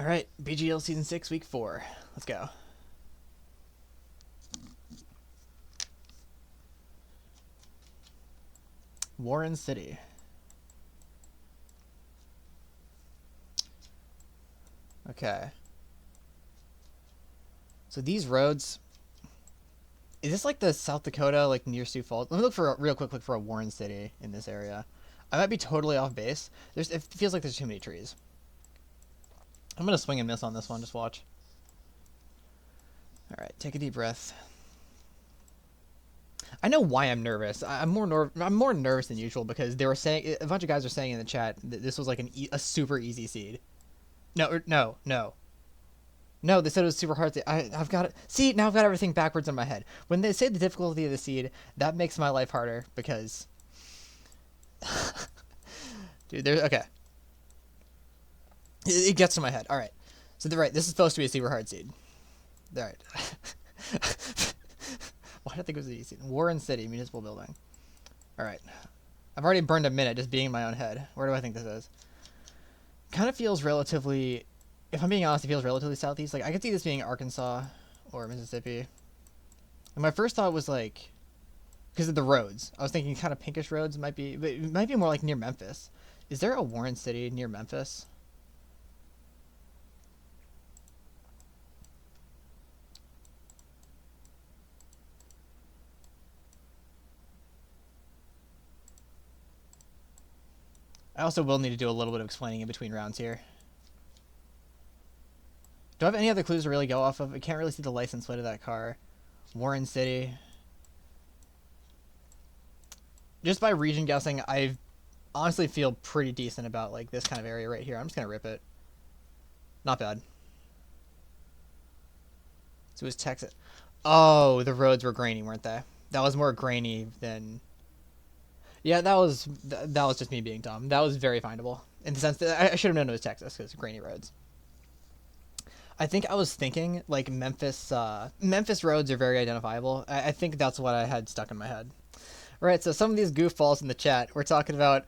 Alright, BGL Season 6, Week 4. Let's go. Warren City. Okay. So these roads... Is this like the South Dakota, like near Sioux Falls? Let me look for real quick look for a Warren City in this area. I might be totally off base. It feels like there's too many trees. I'm going to swing and miss on this one. Just watch. Alright, take a deep breath. I know why I'm nervous. I'm more nervous than usual because they were saying a bunch of guys are saying in the chat that this was like a super easy seed. No. They said it was super hard. I've got it. See, now I've got everything backwards in my head. When they say the difficulty of the seed, that makes my life harder because, dude, there's okay. It gets to my head. All right. So they're right. This is supposed to be a super hard seed. All right. Why did I think it was easy? Warren City Municipal Building. All right. I've already burned a minute just being in my own head. Where do I think this is? Kind of feels relatively, if I'm being honest, it feels relatively southeast. Like I could see this being Arkansas or Mississippi. And my first thought was like, because of the roads, I was thinking kind of pinkish roads might be, but it might be more like near Memphis. Is there a Warren City near Memphis? I also will need to do a little bit of explaining in between rounds here. Do I have any other clues to really go off of? I can't really see the license plate of that car. Warren City. Just by region guessing, I honestly feel pretty decent about like this kind of area right here. I'm just going to rip it. Not bad. So it was Texas. Oh, the roads were grainy, weren't they? That was more grainy than... Yeah, that was just me being dumb. That was very findable. In the sense that I should have known it was Texas because grainy roads. I think I was thinking like Memphis roads are very identifiable. I think that's what I had stuck in my head. Right, so some of these goofballs in the chat, we're talking about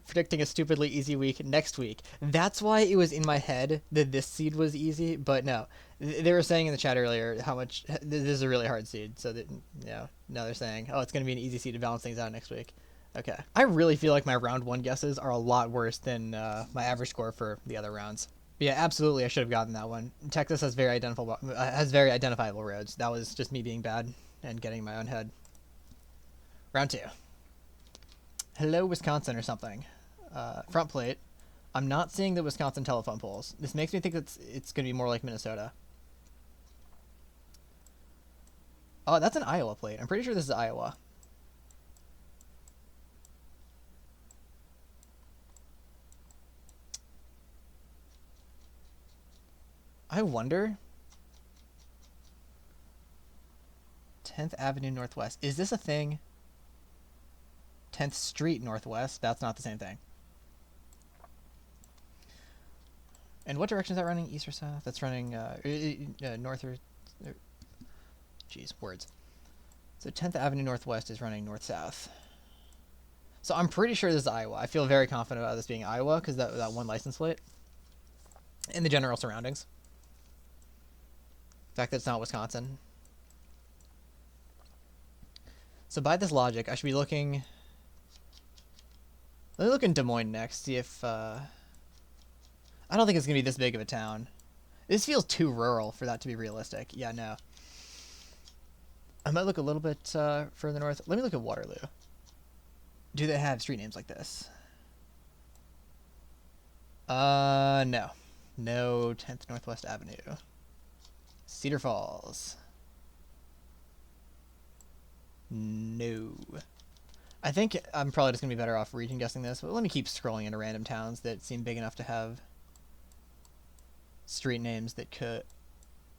predicting a stupidly easy week next week. That's why it was in my head that this seed was easy, but no. They were saying in the chat earlier how much this is a really hard seed, so that, now they're saying, oh, it's going to be an easy seed to balance things out next week. Okay. I really feel like my round one guesses are a lot worse than my average score for the other rounds. But yeah, absolutely, I should have gotten that one. Texas has very identifiable roads. That was just me being bad and getting in my own head. Round two. Hello, Wisconsin or something. Front plate. I'm not seeing the Wisconsin telephone poles. This makes me think it's going to be more like Minnesota. Oh, that's an Iowa plate. I'm pretty sure this is Iowa. I wonder. 10th Avenue Northwest. Is this a thing? 10th Street Northwest. That's not the same thing. And what direction is that running? East or south? That's running north or... Jeez, words. So 10th Avenue Northwest is running north-south. So I'm pretty sure this is Iowa. I feel very confident about this being Iowa because that one license plate. And the general surroundings. The fact that it's not Wisconsin. So by this logic, I should be looking... Let me look in Des Moines next, see if... I don't think it's going to be this big of a town. This feels too rural for that to be realistic. Yeah, no. I might look a little bit further north. Let me look at Waterloo. Do they have street names like this? No. No 10th Northwest Avenue. Cedar Falls. No. I think I'm probably just going to be better off region guessing this, but let me keep scrolling into random towns that seem big enough to have street names that could...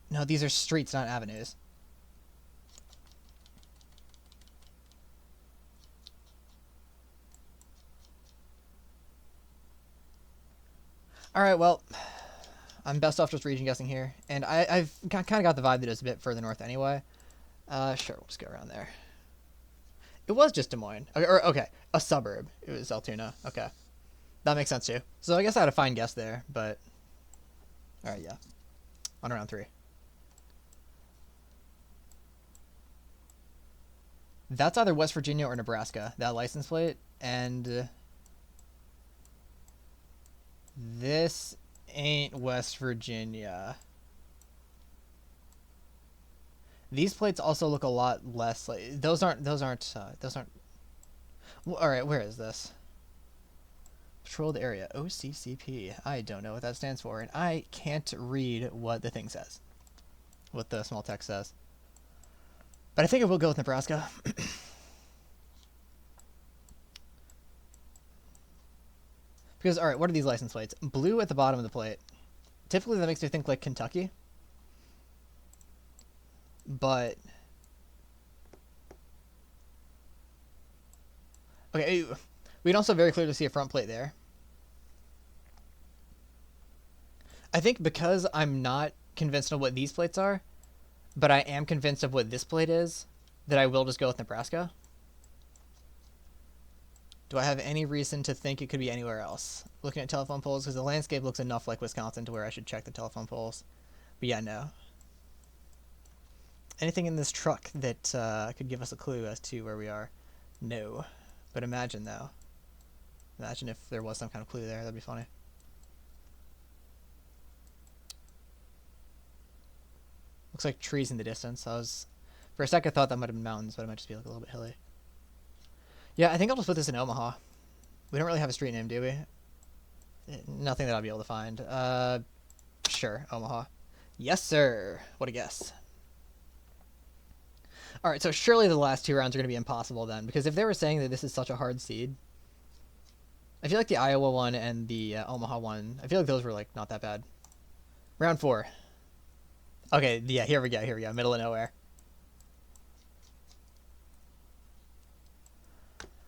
No, these are streets, not avenues. Alright, well, I'm best off just region guessing here, and I've kind of got the vibe that it's a bit further north anyway. Sure, we'll just go around there. It was just Des Moines. Okay, a suburb. It was Altoona. Okay. That makes sense too. So I guess I had a fine guess there, but All right, yeah. On round 3. That's either West Virginia or Nebraska, that license plate. And this ain't West Virginia. These plates also look a lot less like those aren't. Well, all right, where is this? Patrolled area, OCCP. I don't know what that stands for, and I can't read what the thing says, what the small text says. But I think I will go with Nebraska. Because, all right, what are these license plates? Blue at the bottom of the plate. Typically, that makes me think like Kentucky. But okay, we can also very clearly see a front plate there. I think because I'm not convinced of what these plates are, but I am convinced of what this plate is, that I will just go with Nebraska. Do I have any reason to think it could be anywhere else? Looking at telephone poles, because the landscape looks enough like Wisconsin to where I should check the telephone poles. But yeah, no. Anything in this truck that could give us a clue as to where we are? No. But imagine, though. Imagine if there was some kind of clue there. That'd be funny. Looks like trees in the distance. For a second, I thought that might have been mountains, but it might just be like a little bit hilly. Yeah, I think I'll just put this in Omaha. We don't really have a street name, do we? Nothing that I'll be able to find. Sure, Omaha. Yes, sir. What a guess. All right, so surely the last 2 rounds are going to be impossible then, because if they were saying that this is such a hard seed, I feel like the Iowa one and the Omaha one, I feel like those were like not that bad. Round 4. Okay, yeah, here we go. Middle of nowhere.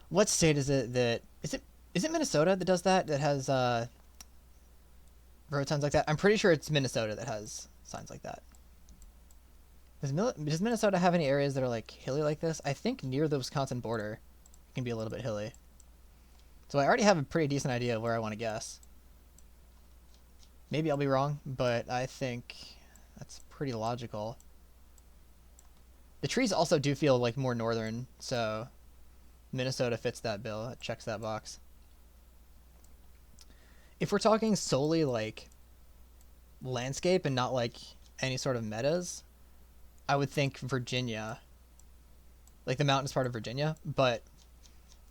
What state is it that is it Minnesota that does that? That has road signs like that? I'm pretty sure it's Minnesota that has signs like that. Does Minnesota have any areas that are like hilly like this? I think near the Wisconsin border it can be a little bit hilly. So I already have a pretty decent idea of where I want to guess. Maybe I'll be wrong, but I think that's pretty logical. The trees also do feel like more northern, so Minnesota fits that bill. It checks that box. If we're talking solely like landscape and not like any sort of metas, I would think Virginia, like the mountainous part of Virginia, but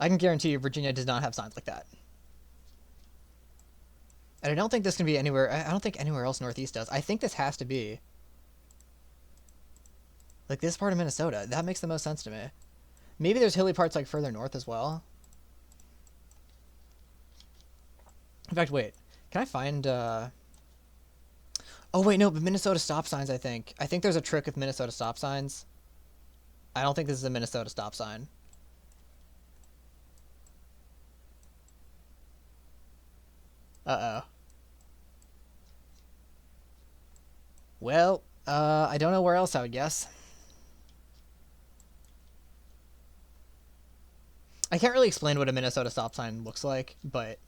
I can guarantee you Virginia does not have signs like that. And I don't think this can be anywhere. I don't think anywhere else northeast does. I think this has to be like this part of Minnesota. That makes the most sense to me. Maybe there's hilly parts like further north as well. In fact, wait. Can I find... Oh, wait, no, but Minnesota stop signs, I think. I think there's a trick with Minnesota stop signs. I don't think this is a Minnesota stop sign. Uh-oh. Well, I don't know where else I would guess. I can't really explain what a Minnesota stop sign looks like, but...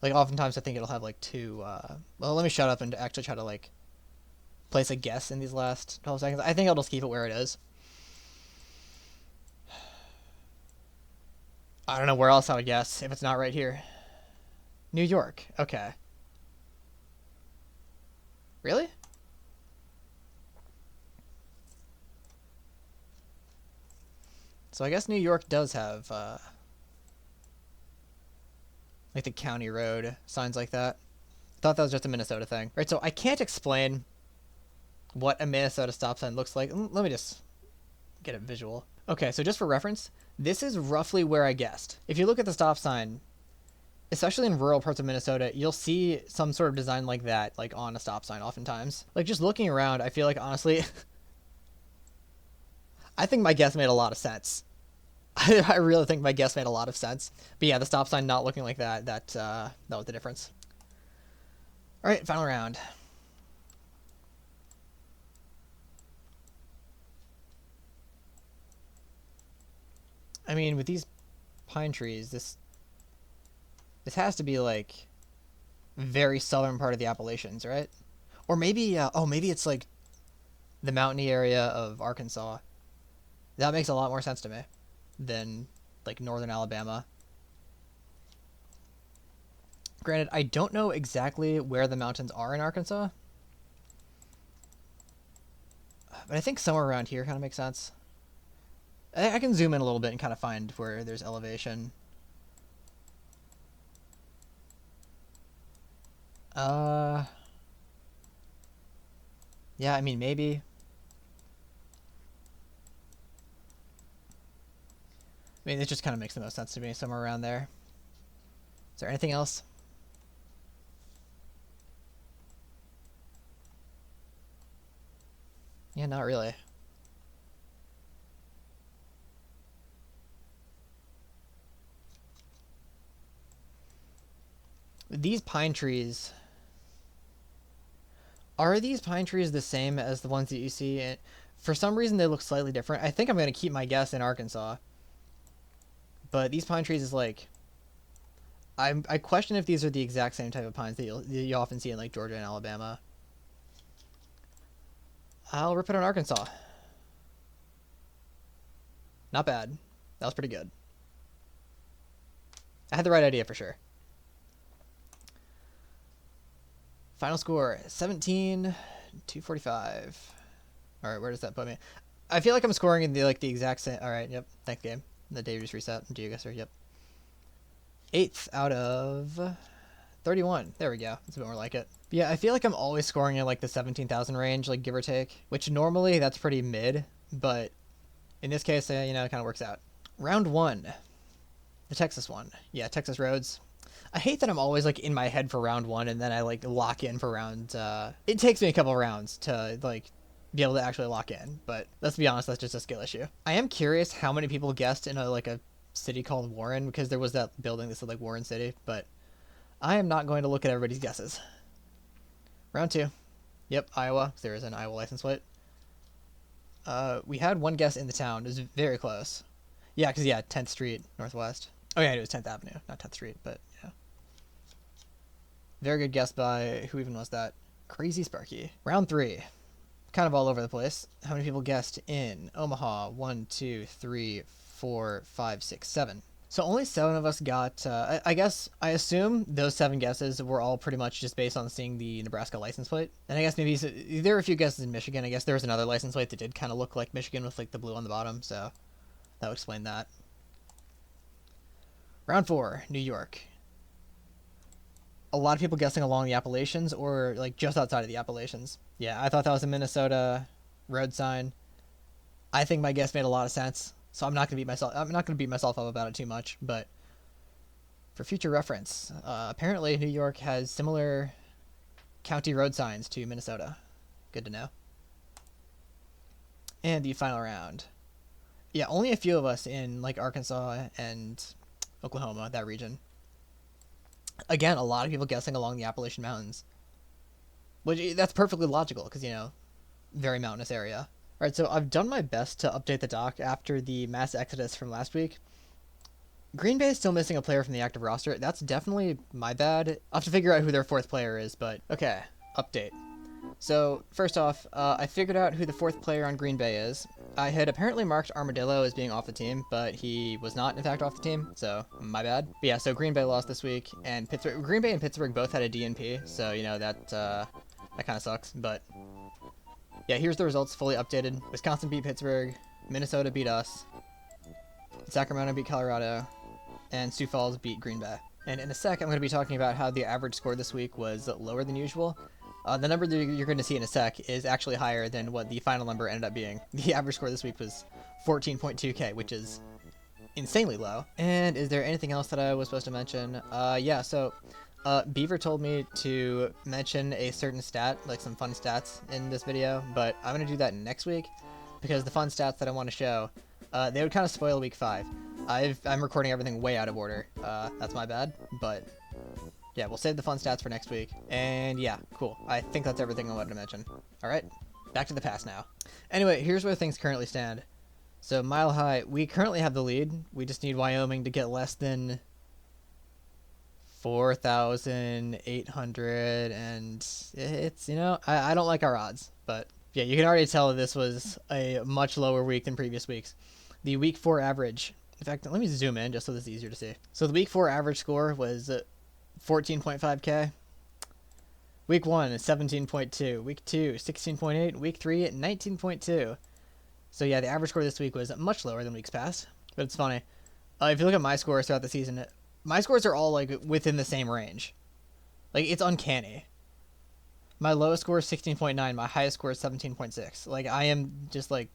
Like, oftentimes I think it'll have, like, 2, Well, let me shut up and actually try to, like, place a guess in these last 12 seconds. I think I'll just keep it where it is. I don't know where else I would guess if it's not right here. New York. Okay. Really? So I guess New York does have, like the county road signs like that. Thought that was just a Minnesota thing. Right, so I can't explain what a Minnesota stop sign looks like. Let me just get a visual. Okay, so just for reference, this is roughly where I guessed. If you look at the stop sign, especially in rural parts of Minnesota, you'll see some sort of design like that, like on a stop sign oftentimes. Like just looking around, I feel like honestly, I think my guess made a lot of sense. I really think my guess made a lot of sense. But yeah, the stop sign not looking like that, that was the difference. All right, final round. I mean, with these pine trees, this has to be like very southern part of the Appalachians, right? Or maybe, maybe it's like the mountainy area of Arkansas. That makes a lot more sense to me than like northern Alabama. Granted, I don't know exactly where the mountains are in Arkansas, but I think somewhere around here kind of makes sense. I can zoom in a little bit and kind of find where there's elevation. Uh, yeah, I mean, maybe. I mean, it just kind of makes the most sense to me, somewhere around there. Is there anything else? Yeah, not really. These pine trees, are these pine trees the same as the ones that you see? For some reason, they look slightly different. I think I'm going to keep my guess in Arkansas. But these pine trees is like, I question if these are the exact same type of pines that you often see in like Georgia and Alabama. I'll rip it on Arkansas. Not bad. That was pretty good. I had the right idea for sure. Final score 17, 245. All right, where does that put me? I feel like I'm scoring in the exact same. All right, yep. Thanks, game. The day just reset. GeoGuessr, yep. 8th out of 31. There we go. That's a bit more like it. But yeah, I feel like I'm always scoring in like the 17,000 range, like give or take, which normally that's pretty mid, but in this case, it kind of works out. Round 1. The Texas one. Yeah, Texas roads. I hate that I'm always like in my head for round 1 and then I like lock in for round. It takes me a couple rounds to like be able to actually lock in, but let's be honest, that's just a skill issue. I am curious how many people guessed in a city called Warren, because there was that building that said like Warren City, but I am not going to look at everybody's guesses. Round 2. Yep, Iowa. There is an Iowa license plate. We had one guess in the town. It was very close. Yeah, because 10th Street Northwest. Oh yeah, it was 10th Avenue, not 10th Street, but yeah. Very good guess by, who even was that? Crazy Sparky. Round 3. Kind of all over the place. How many people guessed in Omaha? 1, 2, 3, 4, 5, 6, 7. So only 7 of us got, I assume those 7 guesses were all pretty much just based on seeing the Nebraska license plate. And I guess maybe there were a few guesses in Michigan. I guess there was another license plate that did kind of look like Michigan with like the blue on the bottom, so that would explain that. Round 4, New York. A lot of people guessing along the Appalachians or like just outside of the Appalachians. Yeah, I thought that was a Minnesota road sign. I think my guess made a lot of sense, so I'm not gonna beat myself up about it too much. But for future reference, apparently New York has similar county road signs to Minnesota. Good to know. And the final round. Yeah, only a few of us in like Arkansas and Oklahoma, that region. Again, a lot of people guessing along the Appalachian Mountains. Which, that's perfectly logical, because, very mountainous area. Alright, so I've done my best to update the doc after the mass exodus from last week. Green Bay is still missing a player from the active roster. That's definitely my bad. I'll have to figure out who their 4th player is, but okay, update. So, first off, I figured out who the 4th player on Green Bay is. I had apparently marked Armadillo as being off the team, but he was not, in fact, off the team, so my bad. But yeah, so Green Bay lost this week, and Green Bay and Pittsburgh both had a DNP, so, that kind of sucks, but yeah, here's the results fully updated. Wisconsin beat Pittsburgh, Minnesota beat us, Sacramento beat Colorado, and Sioux Falls beat Green Bay. And in a sec, I'm going to be talking about how the average score this week was lower than usual. The number that you're going to see in a sec is actually higher than what the final number ended up being. The average score this week was 14.2k, which is insanely low. And is there anything else that I was supposed to mention? Yeah, so Beaver told me to mention a certain stat, like some fun stats in this video, but I'm going to do that next week, because the fun stats that I want to show, they would kind of spoil week 5. I'm recording everything way out of order. That's my bad, but yeah, we'll save the fun stats for next week. And yeah, cool. I think that's everything I wanted to mention. Alright, back to the past now. Anyway, here's where things currently stand. So, Mile High, we currently have the lead. We just need Wyoming to get less than 4,800, and it's, I don't like our odds, but yeah, you can already tell this was a much lower week than previous weeks. The week 4 average, in fact, let me zoom in just so this is easier to see. So the week 4 average score was 14.5k. Week 1 is 17.2, week 2 16.8, week 3 19.2. So yeah, the average score this week was much lower than weeks past, but it's funny. If you look at my scores throughout the season, my scores are all like within the same range. Like, it's uncanny. My lowest score is 16.9. My highest score is 17.6. Like, I am just like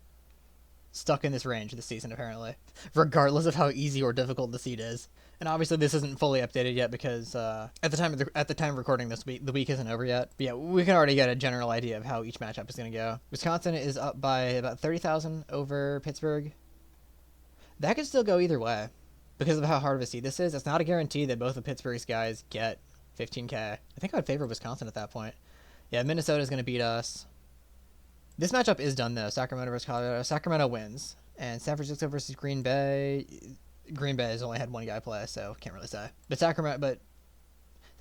stuck in this range this season apparently, regardless of how easy or difficult the seed is. And obviously, this isn't fully updated yet because at the time of recording this week, the week isn't over yet. But yeah, we can already get a general idea of how each matchup is going to go. Wisconsin is up by about 30,000 over Pittsburgh. That could still go either way because of how hard of a seed this is. It's not a guarantee that both of Pittsburgh's guys get 15k. I think I would favor Wisconsin at that point. Yeah, Minnesota's going to beat us. This matchup is done though. Sacramento versus Colorado. Sacramento wins, and San Francisco versus Green Bay. Green Bay has only had one guy play, so can't really say. But did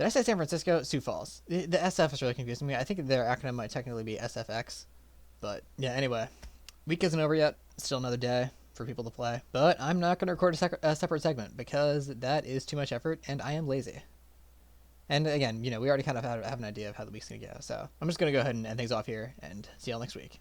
I say San Francisco? Sioux Falls. The SF is really confusing me. I think their acronym might technically be SFX. But yeah, anyway, week isn't over yet. Still another day for people to play. But I'm not going to record a separate segment because that is too much effort, and I am lazy. And again, we already kind of have an idea of how the week's going to go. So I'm just going to go ahead and end things off here and see y'all next week.